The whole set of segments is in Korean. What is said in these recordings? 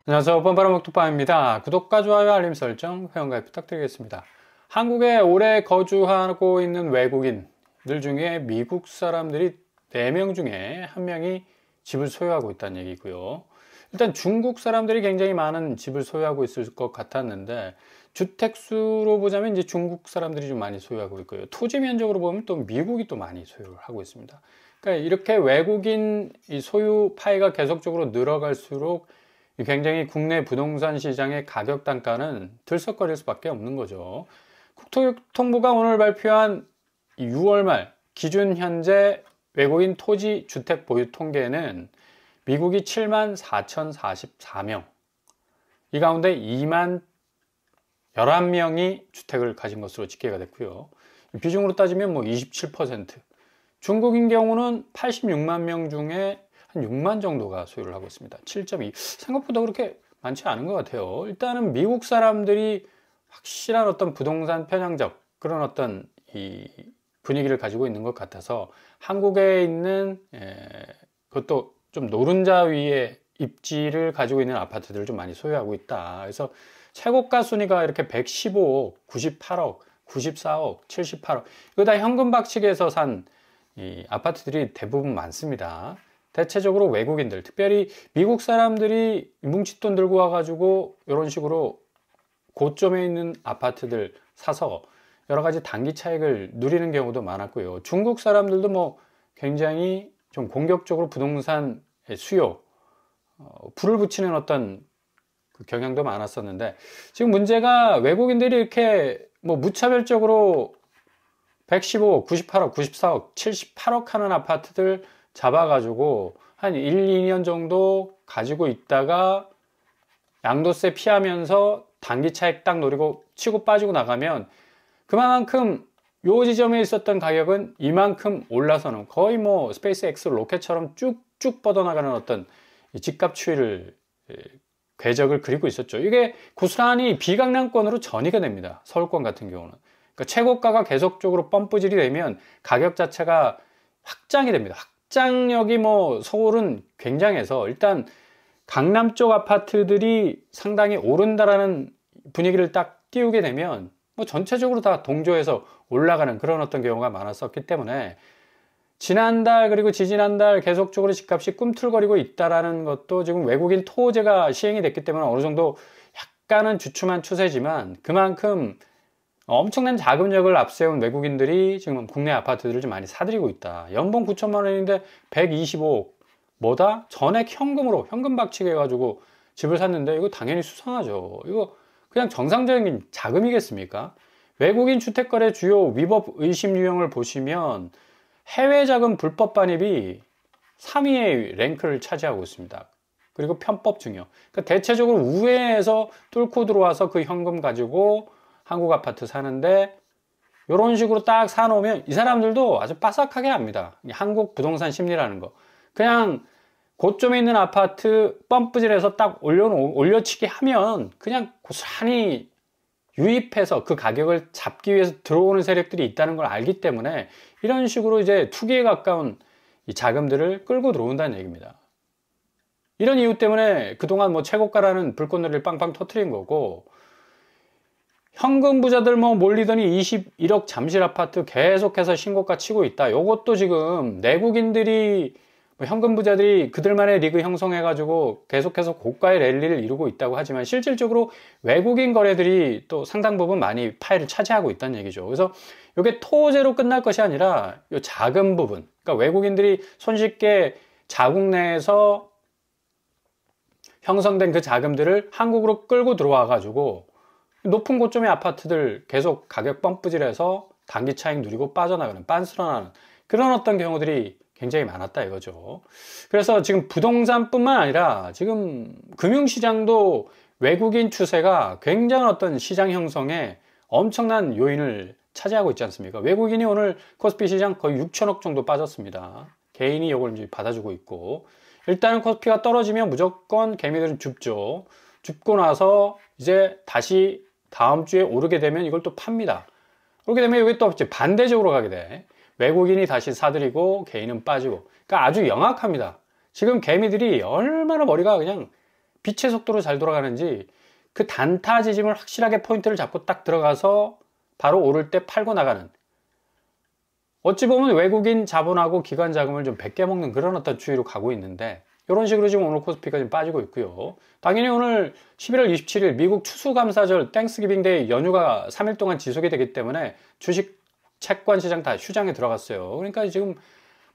안녕하세요. 뻔뻔한먹뚝방입니다. 구독과 좋아요, 알림 설정, 회원가입 부탁드리겠습니다. 한국에 오래 거주하고 있는 외국인들 중에 미국 사람들이 4명 중에 1명이 집을 소유하고 있다는 얘기고요. 일단 중국 사람들이 굉장히 많은 집을 소유하고 있을 것 같았는데, 주택수로 보자면 이제 중국 사람들이 좀 많이 소유하고 있고요. 토지 면적으로 보면 또 미국이 또 많이 소유를 하고 있습니다. 그러니까 이렇게 외국인 소유 파이가 계속적으로 늘어갈수록 굉장히 국내 부동산 시장의 가격 단가는 들썩거릴 수밖에 없는 거죠. 국토교통부가 오늘 발표한 6월 말 기준 현재 외국인 토지 주택 보유 통계는 미국이 7만 4,044명, 이 가운데 2만 11명이 주택을 가진 것으로 집계가 됐고요. 비중으로 따지면 27%, 중국인 경우는 86만 명 중에 한 6만 정도가 소유를 하고 있습니다. 7.2. 생각보다 그렇게 많지 않은 것 같아요. 일단은 미국 사람들이 확실한 어떤 부동산 편향적 그런 어떤 이 분위기를 가지고 있는 것 같아서 한국에 있는 그것도 좀 노른자 위에 입지를 가지고 있는 아파트들을 좀 많이 소유하고 있다. 그래서 최고가 순위가 이렇게 115억, 98억, 94억, 78억. 이거 다 현금 박치기에서 산 이 아파트들이 대부분 많습니다. 대체적으로 외국인들, 특별히 미국 사람들이 뭉칫돈 들고 와가지고 이런 식으로 고점에 있는 아파트들 사서 여러 가지 단기 차익을 누리는 경우도 많았고요. 중국 사람들도 굉장히 좀 공격적으로 부동산 수요, 불을 붙이는 어떤 그 경향도 많았었는데, 지금 문제가 외국인들이 이렇게 무차별적으로 115억, 98억, 94억, 78억 하는 아파트들 잡아가지고 한 1, 2년 정도 가지고 있다가 양도세 피하면서 단기 차익 딱 노리고 치고 빠지고 나가면 그만큼 요 지점에 있었던 가격은 이만큼 올라서는 거의 스페이스X 로켓처럼 쭉쭉 뻗어나가는 어떤 집값 추이를 궤적을 그리고 있었죠. 이게 고스란히 비강남권으로 전이가 됩니다. 서울권 같은 경우는. 그러니까 최고가가 계속적으로 펌프질이 되면 가격 자체가 확장이 됩니다. 확장력이 서울은 굉장해서 일단 강남 쪽 아파트들이 상당히 오른다라는 분위기를 딱 띄우게 되면 전체적으로 다 동조해서 올라가는 그런 어떤 경우가 많았었기 때문에 지난달 그리고 지지난달 계속적으로 집값이 꿈틀거리고 있다라는 것도 지금 외국인 토호제가 시행이 됐기 때문에 어느 정도 약간은 주춤한 추세지만 그만큼 엄청난 자금력을 앞세운 외국인들이 지금 국내 아파트들을 좀 많이 사들이고 있다. 연봉 9천만 원인데 125억. 뭐다? 전액 현금으로, 현금 박치기 해가지고 집을 샀는데 이거 당연히 수상하죠. 이거 그냥 정상적인 자금이겠습니까? 외국인 주택거래 주요 위법 의심 유형을 보시면 해외 자금 불법 반입이 3위의 랭크를 차지하고 있습니다. 그리고 편법 증여. 그러니까 대체적으로 우회해서 뚫고 들어와서 그 현금 가지고 한국 아파트 사는데 이런 식으로 딱 사놓으면 이 사람들도 아주 빠삭하게 합니다. 한국 부동산 심리라는 거. 그냥 고점에 있는 아파트 펌프질해서 딱 올려치기 하면 그냥 고스란히 유입해서 그 가격을 잡기 위해서 들어오는 세력들이 있다는 걸 알기 때문에 이런 식으로 이제 투기에 가까운 이 자금들을 끌고 들어온다는 얘기입니다. 이런 이유 때문에 그동안 최고가라는 불꽃놀이를 빵빵 터트린 거고, 현금 부자들 몰리더니 21억 잠실 아파트 계속해서 신고가 치고 있다. 요것도 지금 내국인들이 현금 부자들이 그들만의 리그 형성해가지고 계속해서 고가의 랠리를 이루고 있다고 하지만 실질적으로 외국인 거래들이 또 상당 부분 많이 파일을 차지하고 있다는 얘기죠. 그래서 이게 토제로 끝날 것이 아니라 이 작은 부분, 그러니까 외국인들이 손쉽게 자국 내에서 형성된 그 자금들을 한국으로 끌고 들어와가지고 높은 고점의 아파트들 계속 가격 펌프질해서 단기 차익 누리고 빠져나가는 빤스런하는 그런 어떤 경우들이 굉장히 많았다 이거죠. 그래서 지금 부동산뿐만 아니라 지금 금융시장도 외국인 추세가 굉장한 어떤 시장 형성에 엄청난 요인을 차지하고 있지 않습니까? 외국인이 오늘 코스피 시장 거의 6천억 정도 빠졌습니다. 개인이 이걸 이제 받아주고 있고, 일단은 코스피가 떨어지면 무조건 개미들은 줍죠. 줍고 나서 이제 다시 다음 주에 오르게 되면 이걸 또 팝니다. 그렇게 되면 이게 또 반대적으로 가게 돼. 외국인이 다시 사들이고 개인은 빠지고. 그러니까 아주 영악합니다. 지금 개미들이 얼마나 머리가 그냥 빛의 속도로 잘 돌아가는지 그 단타 지짐을 확실하게 포인트를 잡고 딱 들어가서 바로 오를 때 팔고 나가는, 어찌 보면 외국인 자본하고 기관 자금을 좀 베껴먹는 그런 어떤 추이로 가고 있는데, 이런 식으로 지금 오늘 코스피가 좀 빠지고 있고요. 당연히 오늘 11월 27일 미국 추수감사절 땡스기빙 데이 연휴가 3일 동안 지속이 되기 때문에 주식 채권 시장 다 휴장에 들어갔어요. 그러니까 지금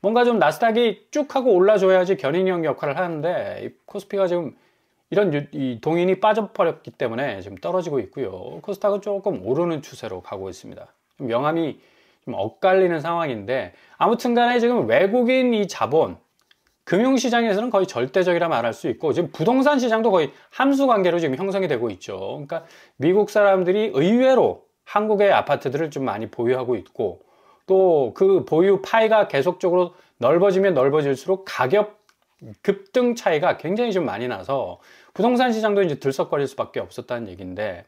뭔가 좀 나스닥이 쭉 하고 올라줘야지 견인형 역할을 하는데, 이 코스피가 지금 이런 이 동인이 빠져버렸기 때문에 지금 떨어지고 있고요. 코스닥은 조금 오르는 추세로 가고 있습니다. 좀 명암이 좀 엇갈리는 상황인데, 아무튼 간에 지금 외국인 이 자본, 금융시장에서는 거의 절대적이라 말할 수 있고, 지금 부동산 시장도 거의 함수 관계로 지금 형성이 되고 있죠. 그러니까 미국 사람들이 의외로 한국의 아파트들을 좀 많이 보유하고 있고, 또 그 보유 파이가 계속적으로 넓어지면 넓어질수록 가격 급등 차이가 굉장히 좀 많이 나서 부동산 시장도 이제 들썩거릴 수밖에 없었다는 얘기인데,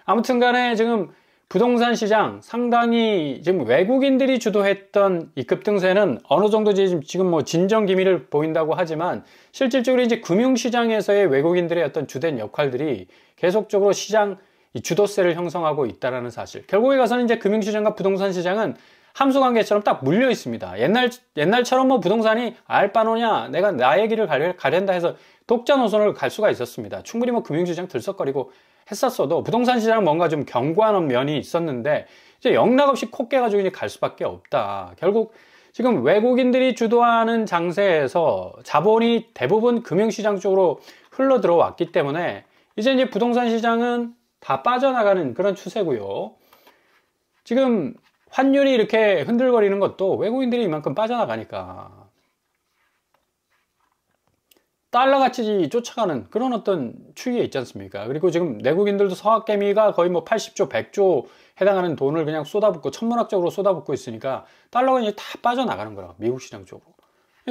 아무튼 간에 지금 부동산 시장 상당히 지금 외국인들이 주도했던 이 급등세는 어느 정도 지금 뭐 진정 기미를 보인다고 하지만, 실질적으로 이제 금융시장에서의 외국인들의 어떤 주된 역할들이 계속적으로 시장 이 주도세를 형성하고 있다는 사실. 결국에 가서는 이제 금융시장과 부동산 시장은 함수관계처럼 딱 물려 있습니다. 옛날처럼 뭐 부동산이 알바노냐, 내가 나의 길을 가련다 해서 독자 노선을 갈 수가 있었습니다. 충분히 뭐 금융시장 들썩거리고 했었어도 부동산 시장은 뭔가 좀 견고한 면이 있었는데, 이제 영락없이 코 깨가지고 이제 갈 수밖에 없다. 결국 지금 외국인들이 주도하는 장세에서 자본이 대부분 금융시장 쪽으로 흘러 들어왔기 때문에 이제 부동산 시장은 다 빠져나가는 그런 추세고요. 지금 환율이 이렇게 흔들거리는 것도 외국인들이 이만큼 빠져나가니까 달러같이 쫓아가는 그런 어떤 추이에 있지 않습니까? 그리고 지금 내국인들도 서학개미가 거의 뭐 80조, 100조 해당하는 돈을 그냥 쏟아붓고 천문학적으로 쏟아붓고 있으니까 달러가 이제 다 빠져나가는 거라, 미국 시장 쪽으로.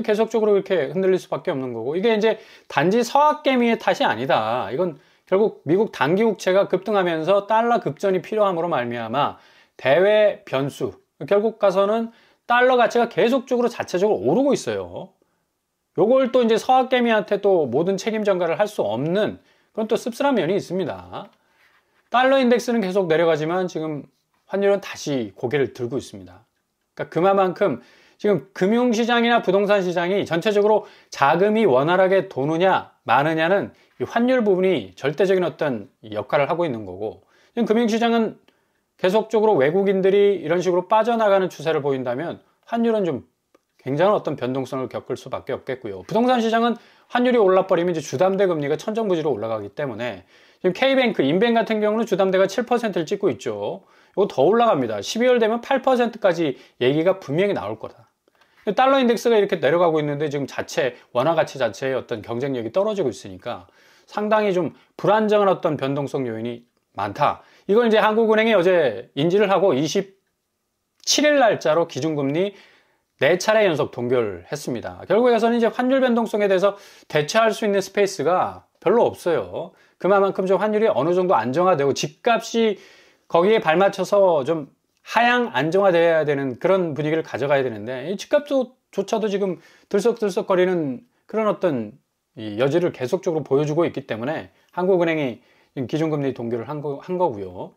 계속적으로 이렇게 흔들릴 수밖에 없는 거고, 이게 이제 단지 서학개미의 탓이 아니다. 이건 결국 미국 단기국채가 급등하면서 달러 급전이 필요함으로 말미암아 대외 변수, 결국 가서는 달러 가치가 계속적으로 자체적으로 오르고 있어요. 요걸 또 이제 서학개미한테 또 모든 책임 전가를 할 수 없는 그런 또 씁쓸한 면이 있습니다. 달러 인덱스는 계속 내려가지만 지금 환율은 다시 고개를 들고 있습니다. 그러니까 그만큼 지금 금융시장이나 부동산 시장이 전체적으로 자금이 원활하게 도느냐 마느냐는 이 환율 부분이 절대적인 어떤 역할을 하고 있는 거고, 지금 금융시장은 계속적으로 외국인들이 이런 식으로 빠져나가는 추세를 보인다면 환율은 좀 굉장한 어떤 변동성을 겪을 수밖에 없겠고요. 부동산 시장은 환율이 올라버리면 이제 주담대 금리가 천정부지로 올라가기 때문에 지금 K뱅크, 인뱅 같은 경우는 주담대가 7%를 찍고 있죠. 이거 더 올라갑니다. 12월 되면 8%까지 얘기가 분명히 나올 거다. 달러 인덱스가 이렇게 내려가고 있는데 지금 원화 가치 자체의 어떤 경쟁력이 떨어지고 있으니까 상당히 좀 불안정한 어떤 변동성 요인이 많다. 이걸 이제 한국은행이 어제 인지를 하고 27일 날짜로 기준금리 4차례 연속 동결했습니다. 결국에 가서는 이제 환율 변동성에 대해서 대처할 수 있는 스페이스가 별로 없어요. 그만큼 좀 환율이 어느 정도 안정화되고 집값이 거기에 발맞춰서 좀 하향 안정화돼야 되는 그런 분위기를 가져가야 되는데, 이 집값조차도 지금 들썩들썩거리는 그런 어떤 이 여지를 계속적으로 보여주고 있기 때문에 한국은행이 기준금리 동결을 한 거고요.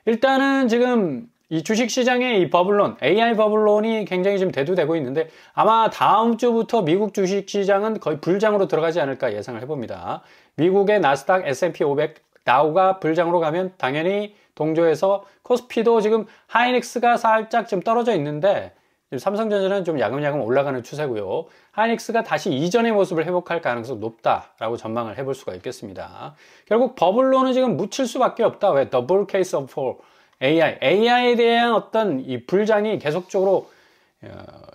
일단은 지금 이 주식시장의 이 버블론, AI 버블론이 굉장히 지금 대두되고 있는데, 아마 다음 주부터 미국 주식시장은 거의 불장으로 들어가지 않을까 예상을 해봅니다. 미국의 나스닥, S&P 500, 다우가 불장으로 가면 당연히 동조해서 코스피도 지금 하이닉스가 살짝 좀 떨어져 있는데, 삼성전자는 좀 야금야금 올라가는 추세고요. 하이닉스가 다시 이전의 모습을 회복할 가능성이 높다라고 전망을 해볼 수가 있겠습니다. 결국 버블론은 지금 묻힐 수밖에 없다. 왜? The bull case for AI에 대한 어떤 이 불장이 계속적으로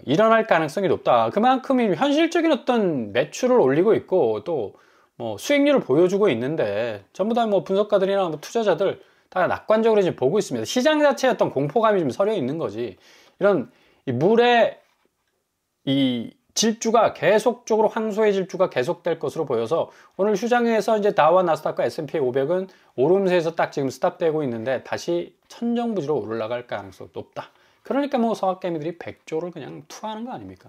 일어날 가능성이 높다. 그만큼 현실적인 어떤 매출을 올리고 있고 또 뭐 수익률을 보여주고 있는데, 전부 다 뭐 분석가들이나 뭐 투자자들 다 낙관적으로 지금 보고 있습니다. 시장 자체의 어떤 공포감이 좀 서려 있는 거지. 이런 이 물의 이 질주가 계속적으로 황소의 질주가 계속될 것으로 보여서 오늘 휴장에서 이제 다우와 나스닥과 S&P 500은 오름세에서 딱 지금 스탑되고 있는데 다시 천정부지로 올라갈 가능성이 높다. 그러니까 뭐 서학개미들이 100조를 그냥 투하하는 거 아닙니까?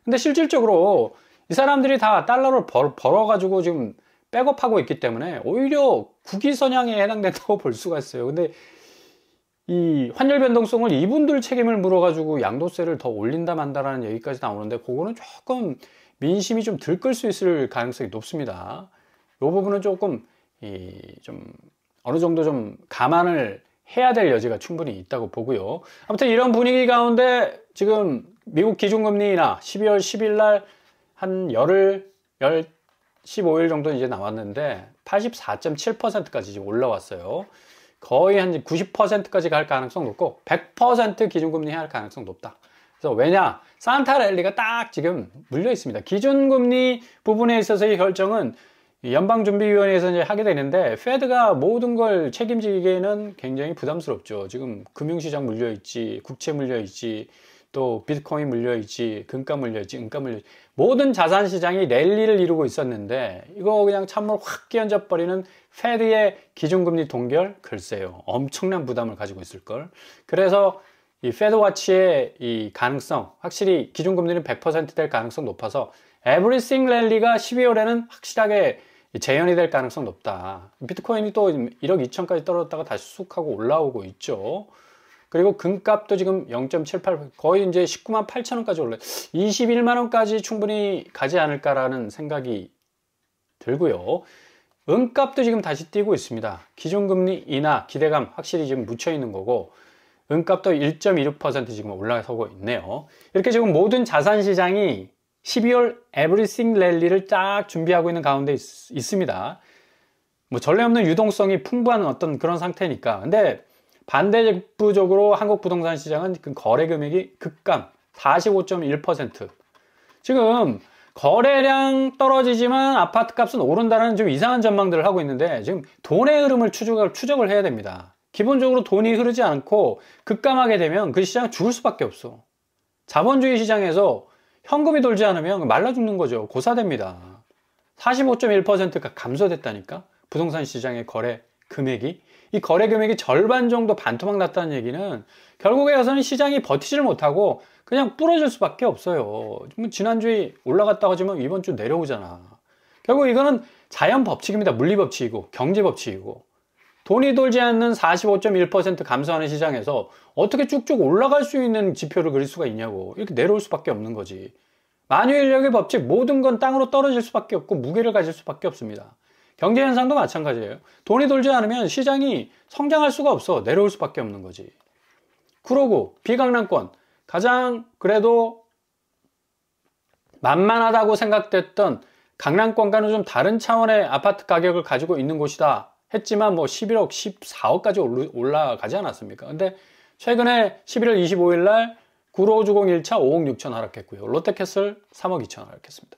근데 실질적으로 이 사람들이 다 달러를 벌어가지고 지금 백업하고 있기 때문에 오히려 국위선양에 해당된다고 볼 수가 있어요. 근데 이 환율 변동성을 이분들 책임을 물어가지고 양도세를 더 올린다 만다라는 얘기까지 나오는데, 그거는 조금 민심이 좀 들끓 수 있을 가능성이 높습니다. 이 부분은 조금 좀 어느 정도 좀 감안을 해야 될 여지가 충분히 있다고 보고요. 아무튼 이런 분위기 가운데 지금 미국 기준금리 인하 12월 10일 날 한 15일 정도 이제 나왔는데 84.7%까지 지금 올라왔어요. 거의 한 90%까지 갈 가능성 높고 100% 기준금리 할 가능성 높다. 그래서 왜냐? 산타 랠리가 딱 지금 물려 있습니다. 기준금리 부분에 있어서의 결정은 연방준비위원회에서 이제 하게 되는데, 페드가 모든 걸 책임지기에는 굉장히 부담스럽죠. 지금 금융시장 물려있지, 국채 물려있지, 또 비트코인 물려있지, 금값 물려있지, 은값 물려있지, 모든 자산시장이 랠리를 이루고 있었는데 이거 그냥 찬물 확 끼얹어버리는 페드의 기준금리 동결, 글쎄요, 엄청난 부담을 가지고 있을걸. 그래서 이 페드워치의 이 가능성, 확실히 기준금리는 100% 될 가능성 높아서 에브리싱 랠리가 12월에는 확실하게 재현이 될 가능성 높다. 비트코인이 또 1억 2천까지 떨어졌다가 다시 쑥 하고 올라오고 있죠. 그리고 금값도 지금 0.78, 거의 이제 19만 8천 원까지 올라요. 21만 원까지 충분히 가지 않을까라는 생각이 들고요. 은값도 지금 다시 뛰고 있습니다. 기준금리 인하 기대감 확실히 지금 묻혀 있는 거고, 은값도 1.26% 지금 올라서고 있네요. 이렇게 지금 모든 자산시장이 12월 에브리싱 랠리를 딱 준비하고 있는 가운데 있습니다. 뭐 전례 없는 유동성이 풍부한 어떤 그런 상태니까. 근데 반대부적으로 한국 부동산 시장은 그 거래 금액이 급감 45.1%. 지금 거래량 떨어지지만 아파트 값은 오른다는 좀 이상한 전망들을 하고 있는데, 지금 돈의 흐름을 추적을 해야 됩니다. 기본적으로 돈이 흐르지 않고 급감하게 되면 그 시장은 죽을 수밖에 없어. 자본주의 시장에서 현금이 돌지 않으면 말라 죽는 거죠. 고사됩니다. 45.1%가 감소됐다니까? 부동산 시장의 거래 금액이. 이 거래 금액이 절반 정도 반토막 났다는 얘기는 결국에 가서는 시장이 버티지를 못하고 그냥 부러질 수밖에 없어요. 지난주에 올라갔다 하지만 이번 주 내려오잖아. 결국 이거는 자연 법칙입니다. 물리 법칙이고 경제 법칙이고. 돈이 돌지 않는 45.1% 감소하는 시장에서 어떻게 쭉쭉 올라갈 수 있는 지표를 그릴 수가 있냐고. 이렇게 내려올 수밖에 없는 거지. 만유인력의 법칙, 모든 건 땅으로 떨어질 수밖에 없고 무게를 가질 수밖에 없습니다. 경제 현상도 마찬가지예요. 돈이 돌지 않으면 시장이 성장할 수가 없어. 내려올 수밖에 없는 거지. 그러고 비강남권, 가장 그래도 만만하다고 생각됐던 강남권과는 좀 다른 차원의 아파트 가격을 가지고 있는 곳이다 했지만 뭐 11억, 14억까지 올라가지 않았습니까? 근데 최근에 11월 25일 날 구로주공 1차 5억 6천 하락했고요. 롯데캐슬 3억 2천 하락했습니다.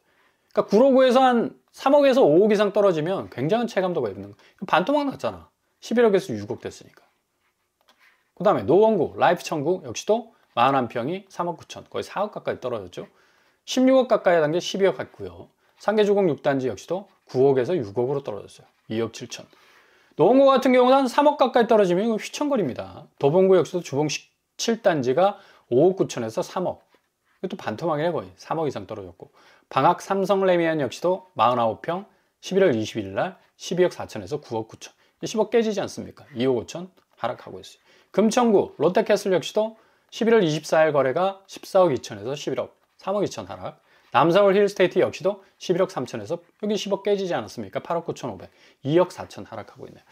그러니까 구로구에서 한 3억에서 5억 이상 떨어지면 굉장한 체감도가 있는 거예요. 반토막 났잖아. 11억에서 6억 됐으니까. 그 다음에 노원구, 라이프 천국 역시도 41평이 3억 9천, 거의 4억 가까이 떨어졌죠. 16억 가까이 하던 게 12억 갔고요. 상계주공 6단지 역시도 9억에서 6억으로 떨어졌어요. 2억 7천. 노원구 같은 경우는 한 3억 가까이 떨어지면 이거 휘청거립니다. 도봉구 역시도 주봉 7단지가 5억 9천에서 3억. 이것도 반토막이네. 거의 3억 이상 떨어졌고, 방학 삼성레미안 역시도 49평 11월 21일 날 12억 4천에서 9억 9천. 10억 깨지지 않습니까? 2억 5천 하락하고 있어요. 금천구 롯데캐슬 역시도 11월 24일 거래가 14억 2천에서 11억 3억 2천 하락. 남서울 힐스테이트 역시도 11억 3천에서 여기 10억 깨지지 않았습니까? 8억 9천 5백, 2억 4천 하락하고 있네요.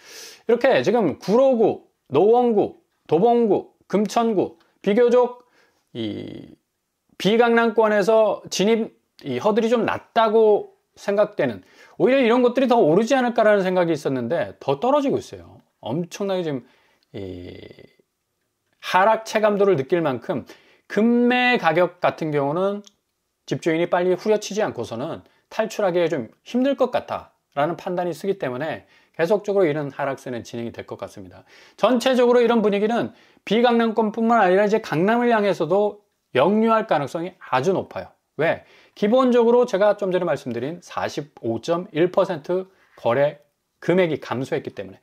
이렇게 지금 구로구, 노원구, 도봉구, 금천구 비교적 이 비강남권에서 진입 이 허들이 좀 낮다고 생각되는, 오히려 이런 것들이 더 오르지 않을까라는 생각이 있었는데 더 떨어지고 있어요. 엄청나게 지금 이 하락 체감도를 느낄 만큼 금매 가격 같은 경우는 집주인이 빨리 후려치지 않고서는 탈출하기에 좀 힘들 것 같다라는 판단이 쓰기 때문에 계속적으로 이런 하락세는 진행이 될 것 같습니다. 전체적으로 이런 분위기는 비강남권뿐만 아니라 이제 강남을 향해서도 역류할 가능성이 아주 높아요. 왜? 기본적으로 제가 좀 전에 말씀드린 45.1% 거래 금액이 감소했기 때문에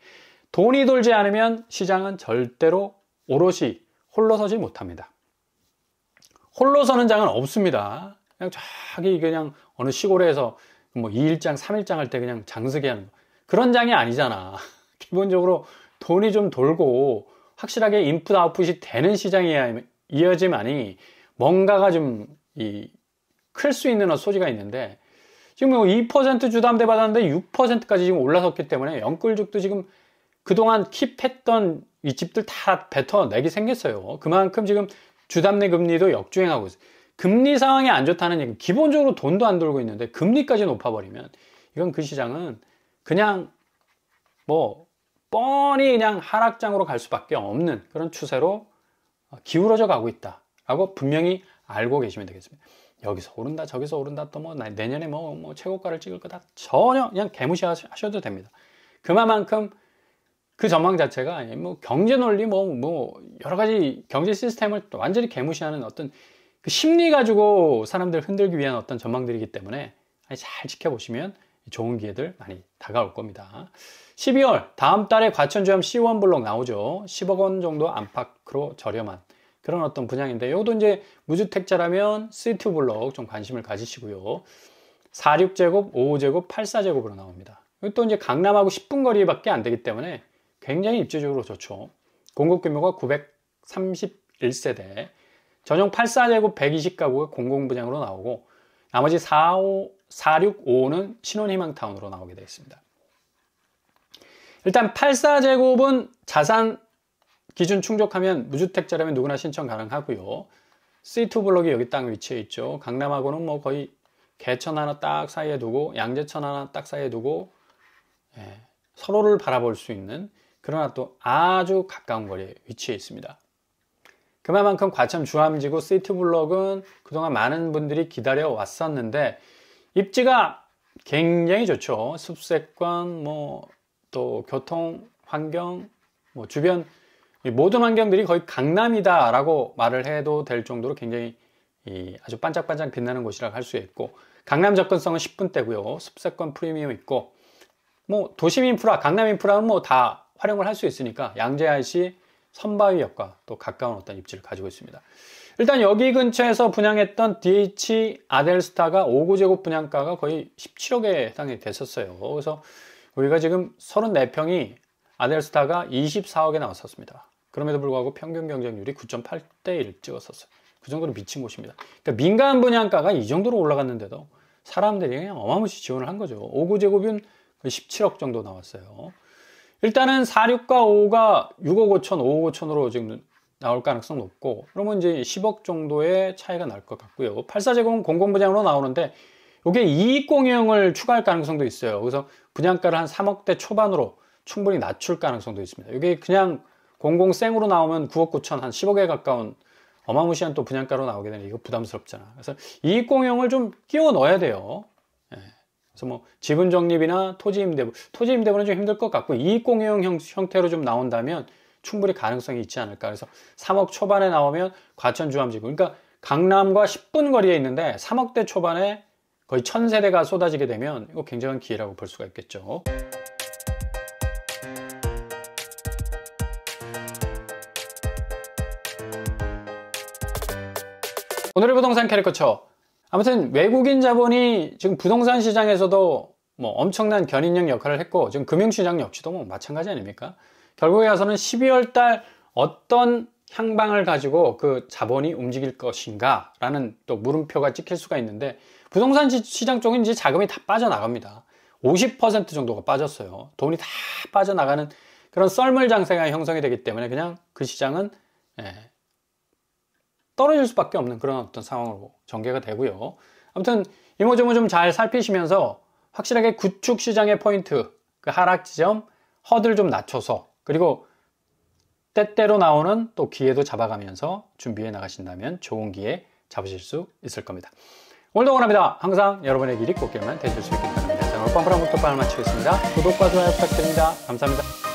돈이 돌지 않으면 시장은 절대로 오롯이 홀로서지 못합니다. 홀로 서는 장은 없습니다. 그냥 저기 그냥 어느 시골에서 뭐 2일장, 3일장 할 때 그냥 장쓰게 하는 거. 그런 장이 아니잖아. 기본적으로 돈이 좀 돌고 확실하게 인풋 아웃풋이 되는 시장이 이어지만이 뭔가가 좀 클 수 있는 소지가 있는데, 지금 뭐 2% 주담대 받았는데 6%까지 지금 올라섰기 때문에 영끌죽도 지금 그동안 킵했던 이 집들 다 뱉어내기 생겼어요. 그만큼 지금 주담대 금리도 역주행하고 있어요. 금리 상황이 안 좋다는 얘기, 기본적으로 돈도 안 돌고 있는데 금리까지 높아버리면 이건 그 시장은 그냥 뭐 뻔히 그냥 하락장으로 갈 수밖에 없는 그런 추세로 기울어져 가고 있다라고 분명히 알고 계시면 되겠습니다. 여기서 오른다 저기서 오른다 또 뭐 내년에 뭐 최고가를 찍을 거다, 전혀 그냥 개무시하셔도 됩니다. 그만큼 그 전망 자체가 뭐 경제 논리 뭐 여러 가지 경제 시스템을 완전히 개무시하는 어떤 그 심리 가지고 사람들 흔들기 위한 어떤 전망들이기 때문에 잘 지켜보시면 좋은 기회들 많이 다가올 겁니다. 12월 다음 달에 과천주암 C1 블록 나오죠. 10억 원 정도 안팎으로 저렴한 그런 어떤 분양인데, 이것도 이제 무주택자라면 C2 블록 좀 관심을 가지시고요. 46제곱, 55제곱, 84제곱으로 나옵니다. 이것도 이제 강남하고 10분 거리밖에 안 되기 때문에 굉장히 입지적으로 좋죠. 공급 규모가 931세대, 전용 84제곱 120가구가 공공분양으로 나오고, 나머지 46, 55는 신혼희망타운으로 나오게 되어 있습니다. 일단 84제곱은 자산 기준 충족하면 무주택자라면 누구나 신청 가능하고요. C2 블록이 여기 딱 위치해 있죠. 강남하고는 뭐 거의 개천 하나 딱 사이에 두고 양재천 하나 딱 사이에 두고 서로를 바라볼 수 있는, 그러나 또 아주 가까운 거리에 위치해 있습니다. 그만큼 과천 주암지구 C2 블록은 그동안 많은 분들이 기다려 왔었는데 입지가 굉장히 좋죠. 습세권, 뭐 또 교통, 환경, 뭐 주변 모든 환경들이 거의 강남이다라고 말을 해도 될 정도로 굉장히 아주 반짝반짝 빛나는 곳이라고 할 수 있고, 강남 접근성은 10분대고요. 습세권 프리미엄 있고, 뭐 도심 인프라, 강남 인프라는 뭐 다 활용을 할 수 있으니까 양재IC, 선바위역과 또 가까운 어떤 입지를 가지고 있습니다. 일단 여기 근처에서 분양했던 DH 아델스타가 5구제곱 분양가가 거의 17억에 해당이 됐었어요. 그래서 우리가 지금 34평이 아델스타가 24억에 나왔었습니다. 그럼에도 불구하고 평균 경쟁률이 9.8대 1 찍었었어요. 그 정도로 미친 곳입니다. 그러니까 민간 분양가가 이 정도로 올라갔는데도 사람들이 그냥 어마무시 지원을 한 거죠. 5구제곱은 17억 정도 나왔어요. 일단은 46과 5가 6억 5천, 5억 5천으로 지금 나올 가능성 높고, 그러면 이제 10억 정도의 차이가 날 것 같고요. 84제곱은 공공분양으로 나오는데 이게 이익공유형을 추가할 가능성도 있어요. 그래서 분양가를 한 3억대 초반으로 충분히 낮출 가능성도 있습니다. 이게 그냥 공공생으로 나오면 9억 9천, 한 10억에 가까운 어마무시한 또 분양가로 나오게 되면 이거 부담스럽잖아. 그래서 이익공유형을 좀 끼워 넣어야 돼요. 그래서 뭐 지분 적립이나 토지 임대부, 토지 임대부는 좀 힘들 것 같고 이익공유형 형태로 좀 나온다면 충분히 가능성이 있지 않을까. 그래서 3억 초반에 나오면 과천주암지구, 그러니까 강남과 10분 거리에 있는데 3억대 초반에 거의 1000세대가 쏟아지게 되면 이거 굉장한 기회라고 볼 수가 있겠죠. 오늘의 부동산 캐리커처. 아무튼 외국인 자본이 지금 부동산 시장에서도 뭐 엄청난 견인형 역할을 했고, 지금 금융시장 역시도 뭐 마찬가지 아닙니까? 결국에 가서는 12월 달 어떤 향방을 가지고 그 자본이 움직일 것인가 라는 또 물음표가 찍힐 수가 있는데, 부동산 시장 쪽은 이제 자금이 다 빠져나갑니다. 50% 정도가 빠졌어요. 돈이 다 빠져나가는 그런 썰물 장세가 형성이 되기 때문에 그냥 그 시장은 떨어질 수밖에 없는 그런 어떤 상황으로 전개가 되고요. 아무튼 이모저모 좀 잘 살피시면서 확실하게 구축 시장의 포인트, 그 하락 지점, 허들 좀 낮춰서, 그리고 때때로 나오는 또 기회도 잡아가면서 준비해 나가신다면 좋은 기회 잡으실 수 있을 겁니다. 오늘도 원합니다. 항상 여러분의 길이 꽃길만 되실 수 있길 바랍니다. 자, 오늘 뻔뻔한 목토판을 마치겠습니다. 구독과 좋아요 부탁드립니다. 감사합니다.